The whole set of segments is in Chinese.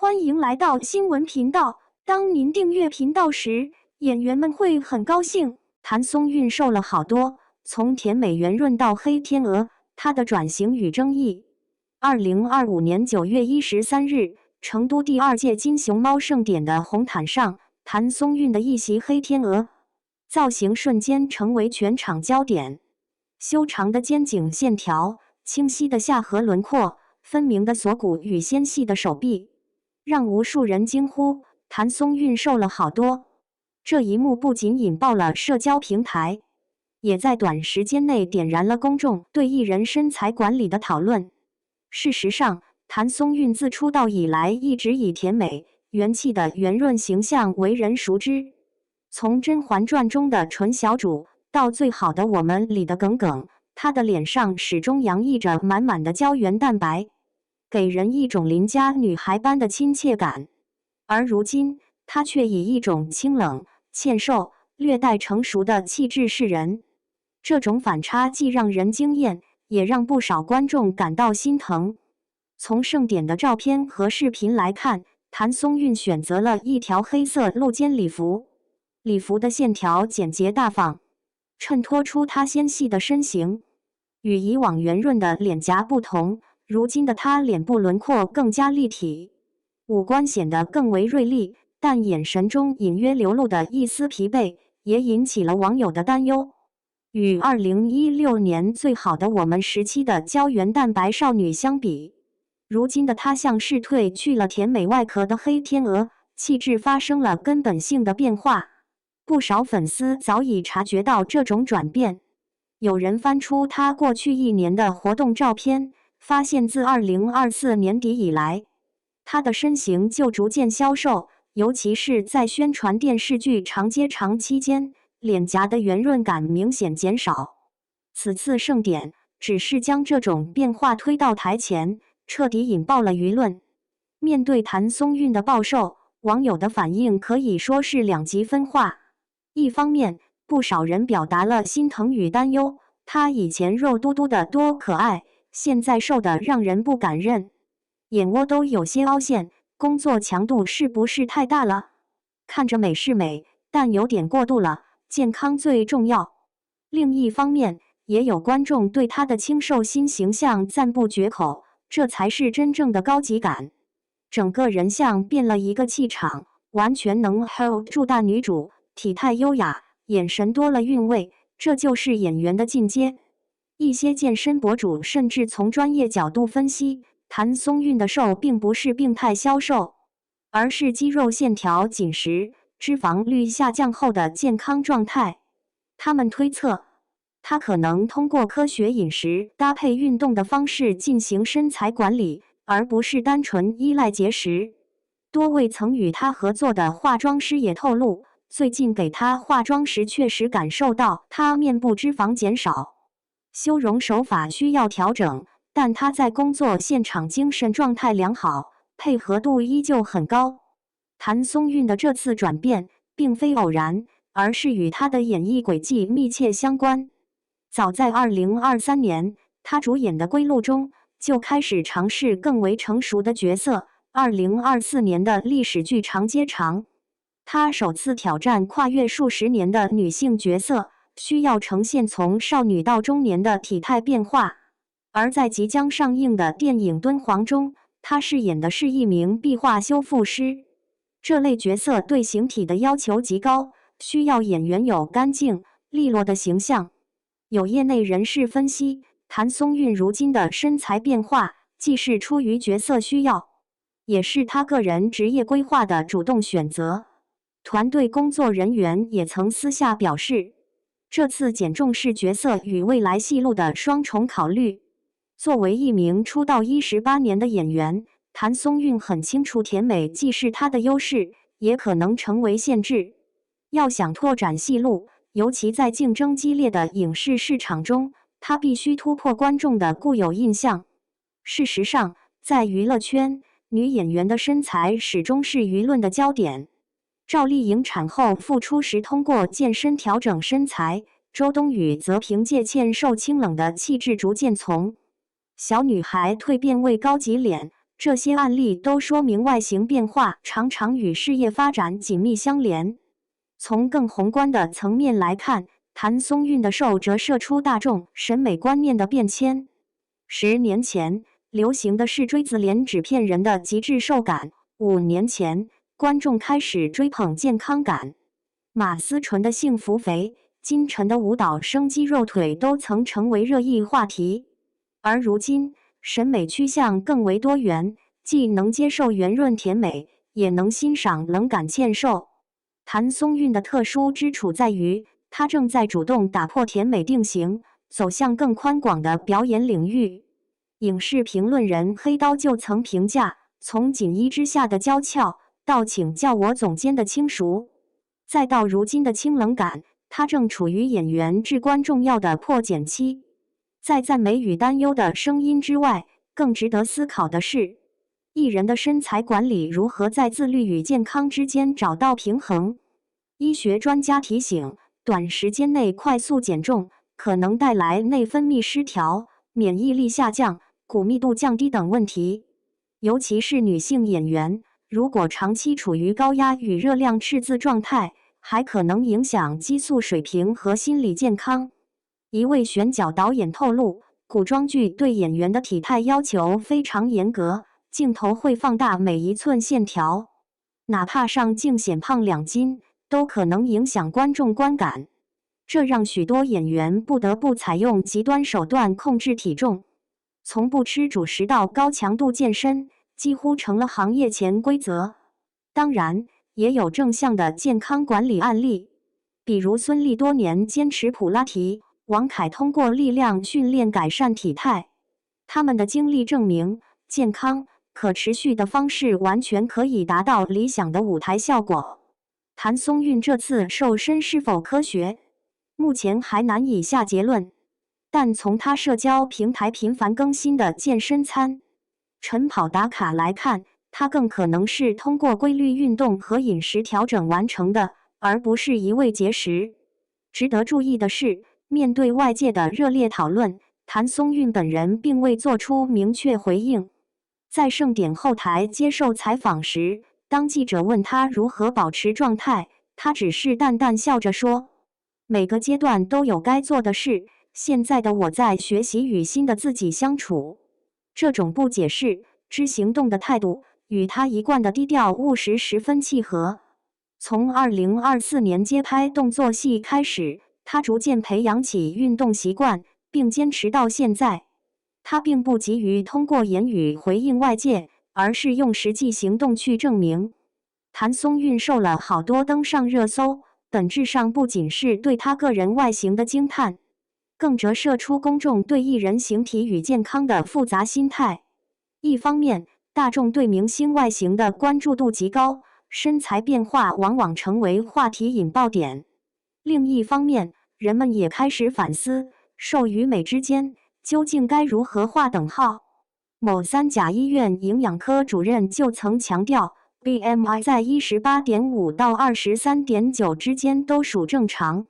欢迎来到新闻频道。当您订阅频道时，演员们会很高兴。谭松韵瘦了好多，从甜美圆润到黑天鹅，她的转型与争议。2025年9月13日，成都第2届金熊猫盛典的红毯上，谭松韵的一袭黑天鹅造型瞬间成为全场焦点。修长的肩颈线条，清晰的下颌轮廓，分明的锁骨与纤细的手臂，让无数人惊呼：谭松韵瘦了好多！这一幕不仅引爆了社交平台，也在短时间内点燃了公众对艺人身材管理的讨论。事实上，谭松韵自出道以来一直以甜美、元气的圆润形象为人熟知。从《甄嬛传》中的纯小主，到《最好的我们》里的耿耿，她的脸上始终洋溢着满满的胶原蛋白，给人一种邻家女孩般的亲切感。而如今，她却以一种清冷、纤瘦、略带成熟的气质示人。这种反差既让人惊艳，也让不少观众感到心疼。从盛典的照片和视频来看，谭松韵选择了一条黑色露肩礼服，礼服的线条简洁大方，衬托出她纤细的身形。与以往圆润的脸颊不同，如今的她脸部轮廓更加立体，五官显得更为锐利，但眼神中隐约流露的一丝疲惫，也引起了网友的担忧。与2016年《最好的我们》时期的胶原蛋白少女相比，如今的她像是褪去了甜美外壳的黑天鹅，气质发生了根本性的变化。不少粉丝早已察觉到这种转变，有人翻出她过去1年的活动照片，发现自2024年底以来，她的身形就逐渐消瘦，尤其是在宣传电视剧《长街长》期间，脸颊的圆润感明显减少。此次盛典只是将这种变化推到台前，彻底引爆了舆论。面对谭松韵的暴瘦，网友的反应可以说是两极分化。一方面，不少人表达了心疼与担忧，她以前肉嘟嘟的多可爱，现在瘦得让人不敢认，眼窝都有些凹陷，工作强度是不是太大了？看着美是美，但有点过度了，健康最重要。另一方面，也有观众对她的清瘦新形象赞不绝口，这才是真正的高级感。整个人像变了一个气场，完全能 hold 住大女主，体态优雅，眼神多了韵味，这就是演员的进阶。一些健身博主甚至从专业角度分析，谭松韵的瘦并不是病态消瘦，而是肌肉线条紧实、脂肪率下降后的健康状态。他们推测，她可能通过科学饮食搭配运动的方式进行身材管理，而不是单纯依赖节食。多位曾与她合作的化妆师也透露，最近给她化妆时确实感受到她面部脂肪减少，修容手法需要调整，但她在工作现场精神状态良好，配合度依旧很高。谭松韵的这次转变并非偶然，而是与她的演艺轨迹密切相关。早在2023年，她主演的《归路》中就开始尝试更为成熟的角色。2024年的历史剧《长街长》，她首次挑战跨越数十年的女性角色，需要呈现从少女到中年的体态变化。而在即将上映的电影《敦煌》中，她饰演的是一名壁画修复师。这类角色对形体的要求极高，需要演员有干净、利落的形象。有业内人士分析，谭松韵如今的身材变化，既是出于角色需要，也是她个人职业规划的主动选择。团队工作人员也曾私下表示，这次减重是角色与未来戏路的双重考虑。作为一名出道18年的演员，谭松韵很清楚甜美既是她的优势，也可能成为限制。要想拓展戏路，尤其在竞争激烈的影视市场中，她必须突破观众的固有印象。事实上，在娱乐圈，女演员的身材始终是舆论的焦点。赵丽颖产后复出时通过健身调整身材，周冬雨则凭借纤瘦清冷的气质逐渐从小女孩蜕变为高级脸。这些案例都说明外形变化常常与事业发展紧密相连。从更宏观的层面来看，谭松韵的瘦折射出大众审美观念的变迁。10年前，流行的是锥子脸纸片人的极致瘦感；5年前，观众开始追捧健康感。马思纯的幸福肥、金晨的舞蹈生肌肉腿都曾成为热议话题。而如今，审美趋向更为多元，既能接受圆润甜美，也能欣赏冷感纤瘦。谭松韵的特殊之处在于，她正在主动打破甜美定型，走向更宽广的表演领域。影视评论人黑刀就曾评价，从锦衣之下的娇俏，到请叫我总监的轻熟，再到如今的清冷感，她正处于演员至关重要的破茧期。在赞美与担忧的声音之外，更值得思考的是，艺人的身材管理如何在自律与健康之间找到平衡。医学专家提醒，短时间内快速减重可能带来内分泌失调、免疫力下降、骨密度降低等问题。尤其是女性演员，如果长期处于高压与热量赤字状态，还可能影响激素水平和心理健康。一位选角导演透露，古装剧对演员的体态要求非常严格，镜头会放大每一寸线条，哪怕上镜显胖2斤，都可能影响观众观感。这让许多演员不得不采用极端手段控制体重，从不吃主食到高强度健身，几乎成了行业潜规则。当然，也有正向的健康管理案例，比如孙俪多年坚持普拉提，王凯通过力量训练改善体态。他们的经历证明，健康、可持续的方式完全可以达到理想的舞台效果。谭松韵这次瘦身是否科学？目前还难以下结论。但从她社交平台频繁更新的健身餐、晨跑打卡来看，她更可能是通过规律运动和饮食调整完成的，而不是一味节食。值得注意的是，面对外界的热烈讨论，谭松韵本人并未做出明确回应。在盛典后台接受采访时，当记者问他如何保持状态，他只是淡淡笑着说：“每个阶段都有该做的事，现在的我在学习与新的自己相处。”这种不解释、知行动的态度，与他一贯的低调务实十分契合。从2024年接拍动作戏开始，他逐渐培养起运动习惯，并坚持到现在。他并不急于通过言语回应外界，而是用实际行动去证明。谭松韵瘦了好多登上热搜，本质上不仅是对他个人外形的惊叹，更折射出公众对艺人形体与健康的复杂心态。一方面，大众对明星外形的关注度极高，身材变化往往成为话题引爆点。另一方面，人们也开始反思，瘦与美之间究竟该如何划等号？某三甲医院营养科主任就曾强调 ，BMI 在18.5到23.9之间都属正常，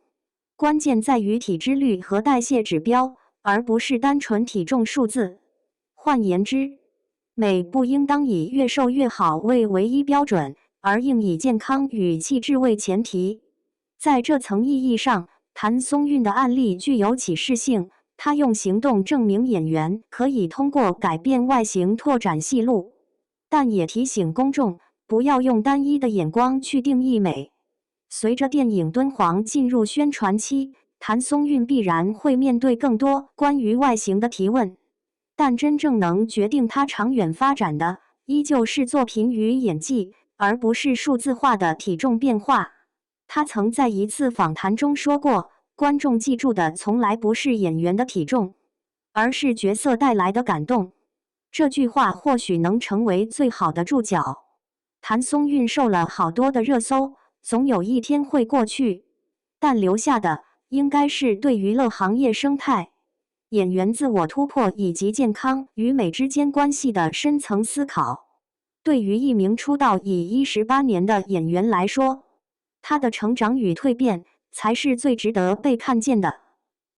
关键在于体脂率和代谢指标，而不是单纯体重数字。换言之，美不应当以越瘦越好为唯一标准，而应以健康与气质为前提。在这层意义上，谭松韵的案例具有启示性。他用行动证明演员可以通过改变外形拓展戏路，但也提醒公众不要用单一的眼光去定义美。随着电影《敦煌》进入宣传期，谭松韵必然会面对更多关于外形的提问，但真正能决定他长远发展的，依旧是作品与演技，而不是数字化的体重变化。他曾在一次访谈中说过，观众记住的从来不是演员的体重，而是角色带来的感动。这句话或许能成为最好的注脚。谭松韵受了好多的热搜，总有一天会过去，但留下的应该是对娱乐行业生态、演员自我突破以及健康与美之间关系的深层思考。对于一名出道已18年的演员来说，他的成长与蜕变才是最值得被看见的。